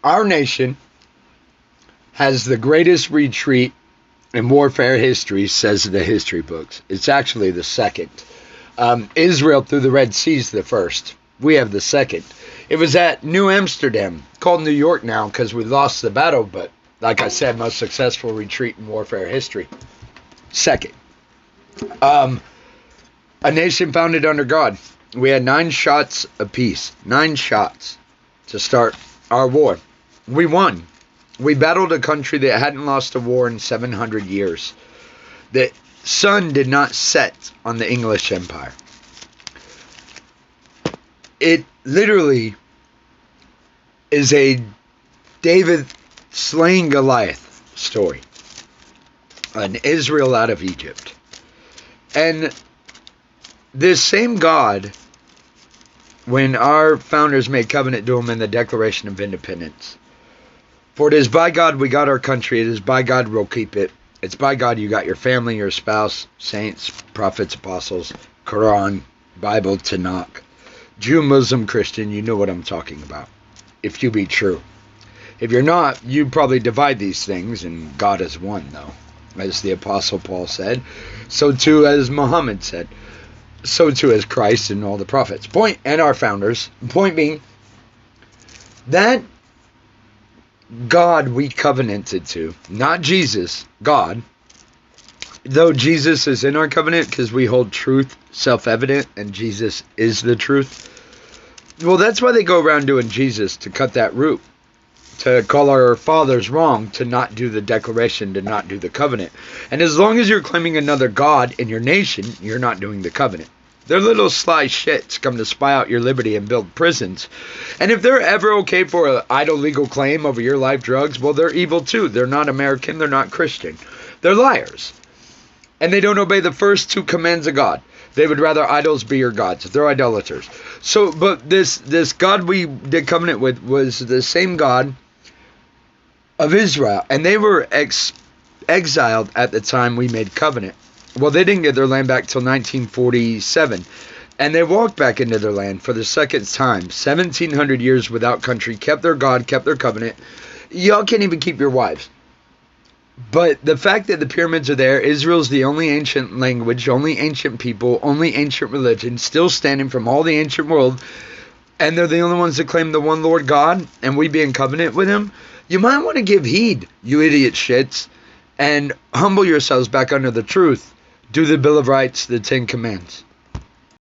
Our nation has the greatest retreat in warfare history, says the history books. It's actually the second. Israel through the Red Sea is the first. We have the second. It was at New Amsterdam, called New York now because we lost the battle, but like I said, most successful retreat in warfare history. Second. A nation founded under God. We had 9 shots apiece. 9 shots to start our war. We won. We battled a country that hadn't lost a war in 700 years. The sun did not set on the English Empire. It literally is a David slaying Goliath story. An Israel out of Egypt. And this same God, when our founders made covenant to him in the Declaration of Independence, for it is by God we got our country, it is by God we'll keep it. It's by God you got your family, your spouse, saints, prophets, apostles, Quran, Bible, Tanakh. Jew, Muslim, Christian, you know what I'm talking about. If you be true. If you're not, you probably divide these things, and God is one, though. As the Apostle Paul said. So too as Muhammad said. So too as Christ and all the prophets. Point, and our founders. Point being, that God we covenanted to, not Jesus, God, though Jesus is in our covenant because we hold truth self-evident and Jesus is the truth. Well, that's why they go around doing Jesus, to cut that root, to call our fathers wrong, to not do the declaration, to not do the covenant. And as long as you're claiming another God in your nation, you're not doing the covenant. They're little sly shits come to spy out your liberty and build prisons. And if they're ever okay for an idle legal claim over your life, drugs, well, they're evil too. They're not American. They're not Christian. They're liars. And they don't obey the first 2 commands of God. They would rather idols be your gods. They're idolaters. So, but this God we did covenant with was the same God of Israel. And they were exiled at the time we made covenant. Well, they didn't get their land back till 1947. And they walked back into their land for the second time. 1,700 years without country. Kept their God, kept their covenant. Y'all can't even keep your wives. But the fact that the pyramids are there, Israel's the only ancient language, only ancient people, only ancient religion, still standing from all the ancient world. And they're the only ones that claim the one Lord God. And we be in covenant with him. You might want to give heed, you idiot shits. And humble yourselves back under the truth. Do the Bill of Rights, the 10 Commands.